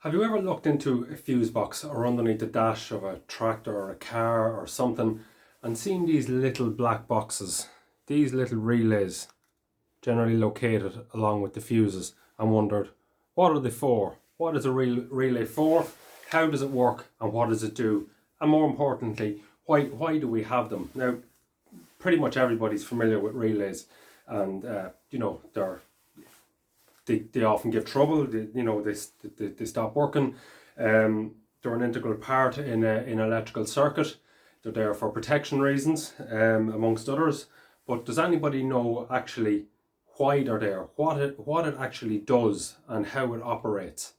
Have you ever looked into a fuse box or underneath the dash of a tractor or a car or something and seen these little black boxes, these little relays generally located along with the fuses, and wondered, what are they for? What is a relay for? How does it work and what does it do? And more importantly, why do we have them? Now, pretty much everybody's familiar with relays, and they often give trouble. They stop working. They're an integral part in an electrical circuit. They're there for protection reasons, amongst others. But does anybody know actually why they're there? What it actually does and how it operates?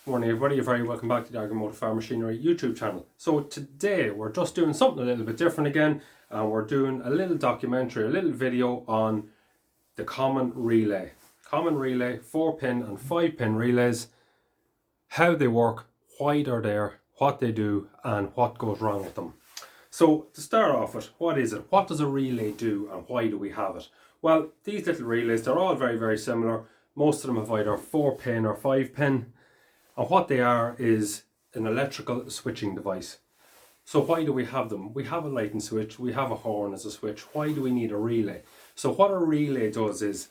Morning everybody, you're very welcome back to the Agri Motor Farm Machinery YouTube channel. So today we're just doing something a little bit different again, and we're doing a little documentary, a little video on the common relay. Common relay, 4-pin and 5-pin relays, how they work, why they're there, what they do, and what goes wrong with them. So to start off with, what is it? What does a relay do and why do we have it? Well, these little relays, they're all very, very similar. Most of them have either 4-pin or 5-pin. And what they are is an electrical switching device. So why do we have them? We have a lighting switch, we have a horn as a switch. Why do we need a relay? So what a relay does is,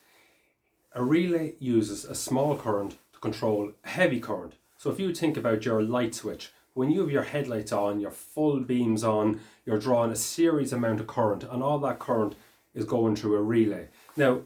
a relay uses a small current to control a heavy current. So if you think about your light switch, when you have your headlights on, your full beams on, you're drawing a series amount of current, and all that current is going through a relay. Now,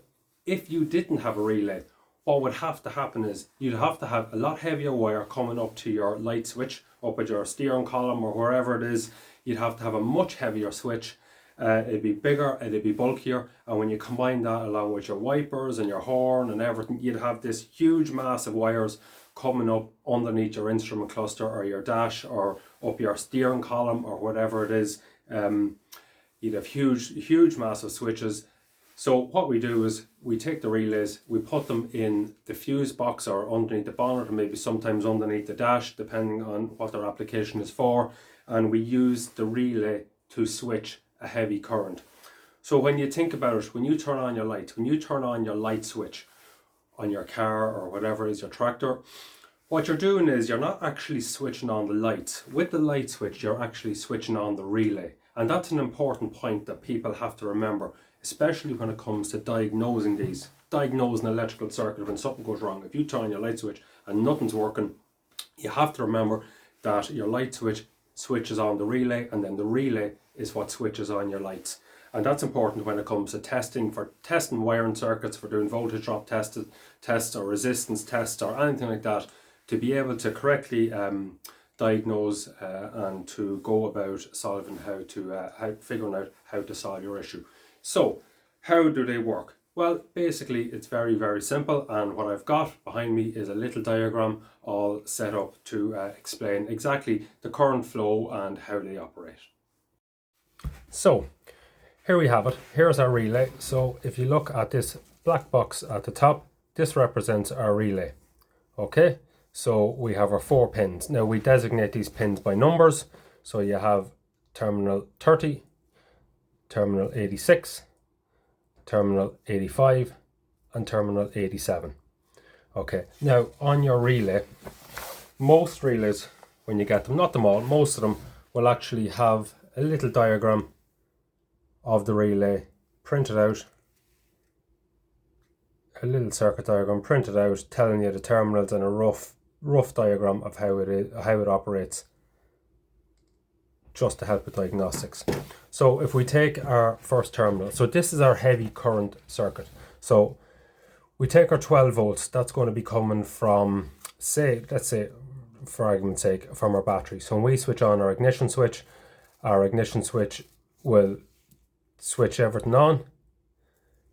if you didn't have a relay, what would have to happen is you'd have to have a lot heavier wire coming up to your light switch, up at your steering column or wherever it is. You'd have to have a much heavier switch. It'd be bigger, it'd be bulkier, and when you combine that along with your wipers and your horn and everything, you'd have this huge mass of wires coming up underneath your instrument cluster or your dash or up your steering column or whatever it is. You'd have huge mass of switches. So what we do is we take the relays, we put them in the fuse box or underneath the bonnet, or maybe sometimes underneath the dash, depending on what their application is for, and we use the relay to switch a heavy current. So when you think about it, when you turn on your light, when you turn on your light switch on your car or whatever is your tractor, what you're doing is you're not actually switching on the lights. With the light switch, you're actually switching on the relay. And that's an important point that people have to remember, especially when it comes to diagnosing an electrical circuit when something goes wrong. If you turn on your light switch and nothing's working, you have to remember that your light switch switches on the relay, and then the relay is what switches on your lights. And that's important when it comes to testing wiring circuits, for doing voltage drop tests or resistance tests or anything like that, to be able to correctly diagnose and to go about solving figuring out how to solve your issue. So how do they work? Well, basically it's very, very simple, and what I've got behind me is a little diagram all set up to explain exactly the current flow and how they operate. So here we have it. Here's our relay. So if you look at this black box at the top, this represents our relay. Okay, so we have our 4 pins. Now we designate these pins by numbers. So you have terminal 30, terminal 86, terminal 85, and terminal 87. Okay, now on your relay, most relays, when you get them, not them all, most of them will actually have a little diagram of the relay printed out, a little circuit diagram printed out telling you the terminals and a rough diagram of how it operates, just to help with diagnostics. So if we take our first terminal, so this is our heavy current circuit. So we take our 12 volts, that's going to be coming from, let's say for argument's sake, from our battery. So when we switch on our ignition switch will switch everything on.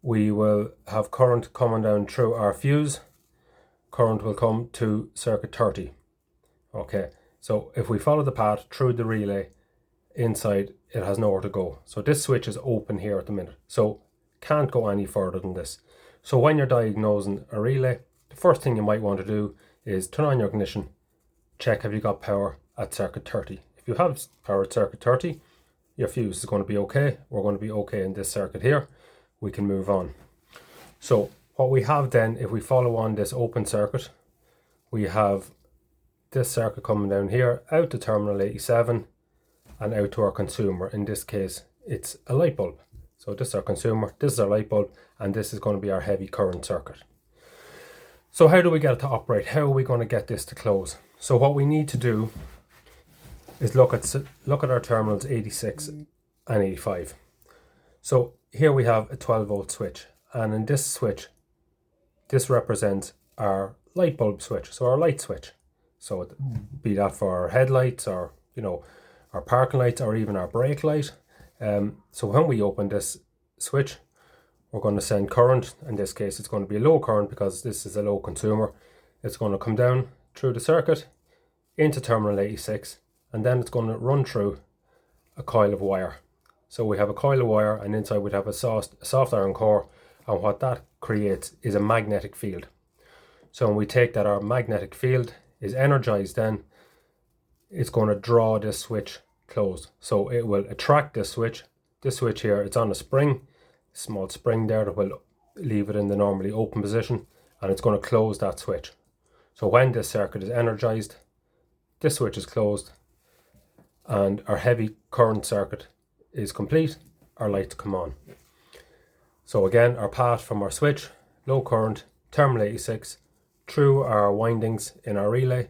We will have current coming down through our fuse. Current will come to circuit 30. Okay, so if we follow the path through the relay, inside it has nowhere to go. So this switch is open here at the minute, so can't go any further than this. So when you're diagnosing a relay, the first thing you might want to do is turn on your ignition, check have you got power at circuit 30. If you have power at circuit 30, your fuse is going to be okay. We're going to be okay in this circuit here. We can move on. So what we have then, if we follow on this open circuit, we have this circuit coming down here, out to terminal 87 and out to our consumer. In this case, it's a light bulb. So this is our consumer, this is our light bulb, and this is going to be our heavy current circuit. So how do we get it to operate? How are we going to get this to close? So what we need to do is look at our terminals 86 and 85. So here we have a 12 volt switch, and in this switch, this represents our light bulb switch, so our light switch. So it, be that for our headlights, or our parking lights, or even our brake light. So when we open this switch, we're going to send current. In this case, it's going to be a low current because this is a low consumer. It's going to come down through the circuit into terminal 86, and then it's going to run through a coil of wire. So we have a coil of wire, and inside we'd have a soft iron core, and what that creates is a magnetic field. So when we take that, our magnetic field is energized, then it's going to draw this switch closed. So it will attract this switch. This switch here, it's on a spring, small spring there that will leave it in the normally open position, and it's going to close that switch. So when this circuit is energized, this switch is closed, and our heavy current circuit is complete, our lights come on. So again, our path from our switch, low current, terminal 86, through our windings in our relay,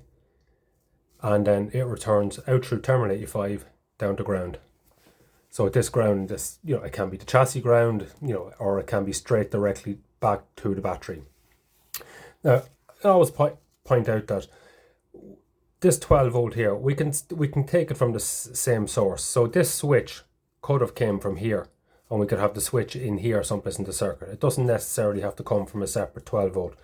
and then it returns out through terminal 85 down to ground. So at this ground, it can be the chassis ground, or it can be straight directly back to the battery. Now, I always point out that this 12 volt here, we can take it from the same source. So this switch could have came from here, and we could have the switch in here someplace in the circuit. It doesn't necessarily have to come from a separate 12 volt.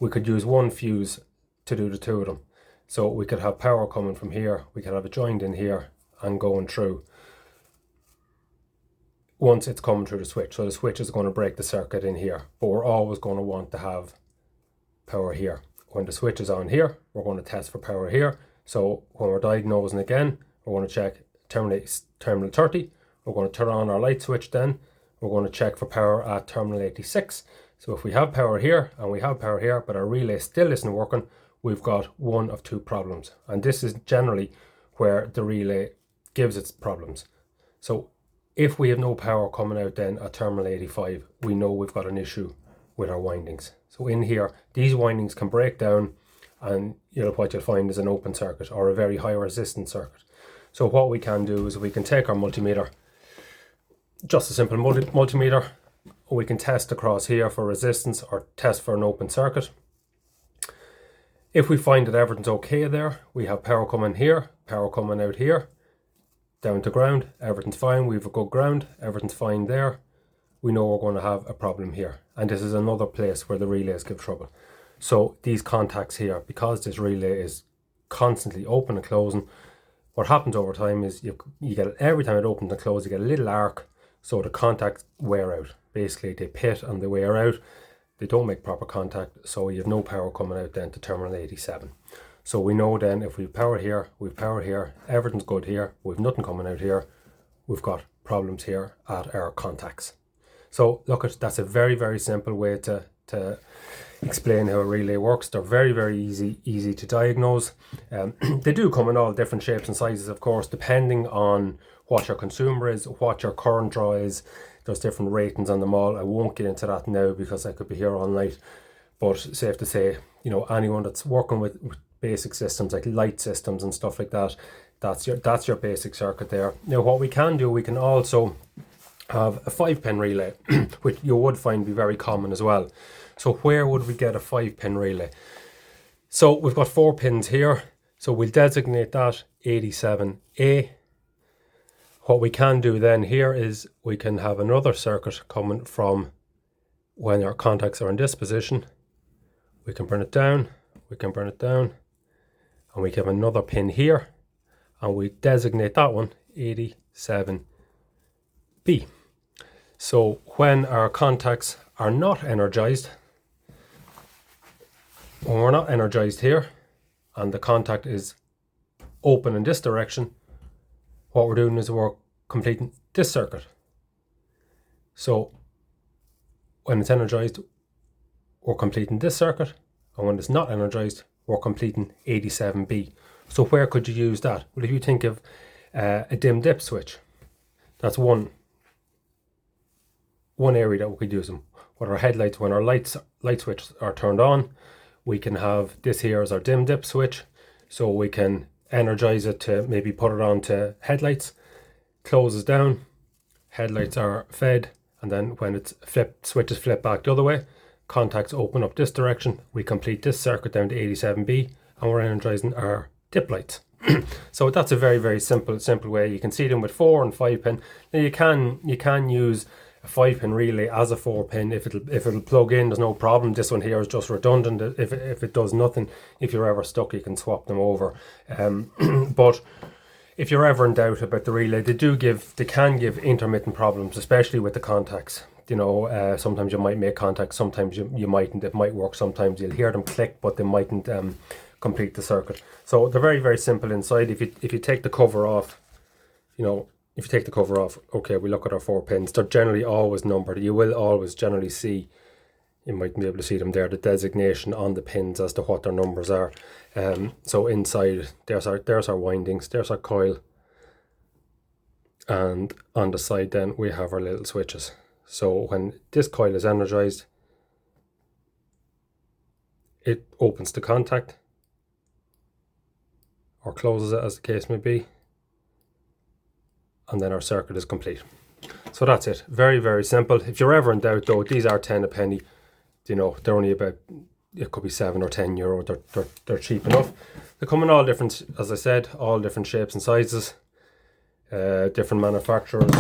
We could use one fuse to do the two of them. So we could have power coming from here, we could have it joined in here and going through once it's coming through the switch. So the switch is going to break the circuit in here, but we're always going to want to have power here. When the switch is on here, we're going to test for power here. So when we're diagnosing again, we're going to check terminal 30. We're going to turn on our light switch then. We're going to check for power at terminal 86. So if we have power here and we have power here, but our relay still isn't working, we've got one of two problems. And this is generally where the relay gives its problems. So if we have no power coming out then at terminal 85, we know we've got an issue with our windings. So in here, these windings can break down, and what you'll find is an open circuit or a very high resistance circuit. So what we can do is we can take our multimeter, just a simple multimeter, or we can test across here for resistance or test for an open circuit. If we find that everything's okay there, we have power coming here, power coming out here, down to ground, everything's fine, we have a good ground, everything's fine there, we know we're going to have a problem here. And this is another place where the relays give trouble. So these contacts here, because this relay is constantly open and closing, what happens over time is you get, every time it opens and closes, you get a little arc, so the contacts wear out. Basically they pit and they wear out, they don't make proper contact, so you have no power coming out then to terminal 87. So we know then if we've power here, everything's good here, we've nothing coming out here, we've got problems here at our contacts. So look, that's a very, very simple way to explain how a relay works. They're very, very easy to diagnose. They do come in all different shapes and sizes, of course, depending on what your consumer is, what your current draw is. There's different ratings on them all. I won't get into that now because I could be here all night. But safe to say, anyone that's working with basic systems like light systems and stuff like that, that's your basic circuit there. Now what we can do, we can also have a 5-pin relay, which you would find be very common as well. So where would we get a 5-pin relay? So we've got 4 pins here, so we'll designate that 87A. What we can do then here is we can have another circuit coming from when our contacts are in this position. We can bring it down, and we have another pin here, and we designate that one 87B. So when our contacts are not energized, when we're not energized here and the contact is open in this direction, what we're doing is we're completing this circuit. So when it's energized, we're completing this circuit, and when it's not energized, we're completing 87B. So where could you use that? Well, if you think of a dim dip switch, that's one area that we could use them. With our headlights, when our light switches are turned on, we can have this here as our dim dip switch, so we can energize it to maybe put it on to headlights, closes down, headlights are fed, and then when it's flipped, switches flip back the other way, contacts open up this direction, we complete this circuit down to 87B, and we're energizing our dip lights. So that's a very, very simple way. You can see them with 4 and 5 pin. Now you can use a 5-pin relay as a 4-pin if it'll plug in. There's no problem. This one here is just redundant. If it does nothing, if you're ever stuck, you can swap them over. But if you're ever in doubt about the relay, they can give intermittent problems, especially with the contacts. You know, sometimes you might make contact, sometimes you mightn't. It might work, sometimes you'll hear them click, but they mightn't complete the circuit. So they're very, very simple inside. If you take the cover off, you know, if you take the cover off, okay, we look at our 4 pins. They're generally always numbered. You will always generally see, you might be able to see them there, the designation on the pins as to what their numbers are. So inside, there's our windings, there's our coil, and on the side then we have our little switches. So when this coil is energized, it opens the contact or closes it, as the case may be, and then our circuit is complete. So that's it. Very, very simple. If you're ever in doubt though, these are 10 a penny. You know, they're only about, it could be 7 or 10 euro. They're cheap enough. They come in all different, as I said, all different shapes and sizes. Different manufacturers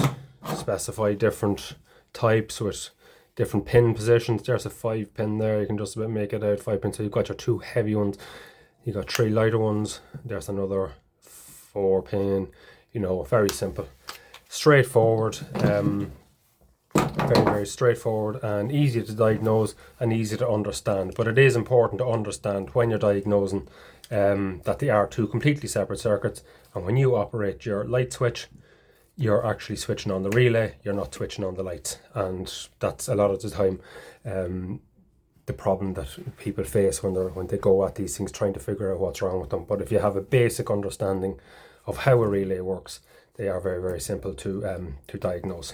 specify different types with different pin positions. There's a 5 pin there. You can just about make it out, 5 pin. So you've got your 2 heavy ones. You got 3 lighter ones. There's another 4 pin. You know, very simple, straightforward, very, very straightforward and easy to diagnose and easy to understand. But it is important to understand when you're diagnosing that they are 2 completely separate circuits, and when you operate your light switch, you're actually switching on the relay, you're not switching on the lights. And that's a lot of the time the problem that people face when they go at these things, trying to figure out what's wrong with them. But if you have a basic understanding of how a relay works, they are very, very simple to diagnose.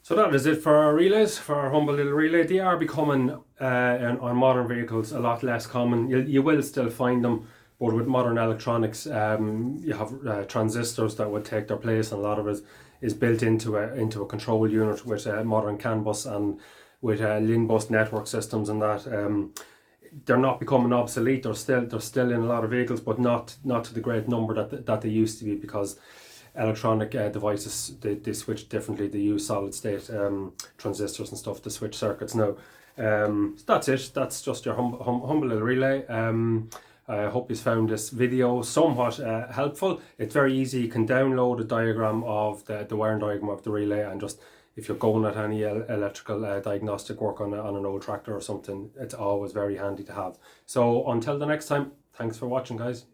So that is it for our relays, for our humble little relay. They are becoming on modern vehicles a lot less common. You will still find them, but with modern electronics, you have transistors that would take their place, and a lot of it is built into a control unit with modern CAN bus and with LIN bus network systems and that. They're not becoming obsolete. They're still in a lot of vehicles, but not to the great number that they used to be, because electronic devices, they switch differently. They use solid state transistors and stuff to switch circuits now. So that's it. That's just your humble little relay. I hope you found this video somewhat helpful. It's very easy. You can download a diagram of the wiring diagram of the relay, and just, if you're going at any electrical diagnostic work on an old tractor or something, it's always very handy to have. So until the next time, thanks for watching, guys.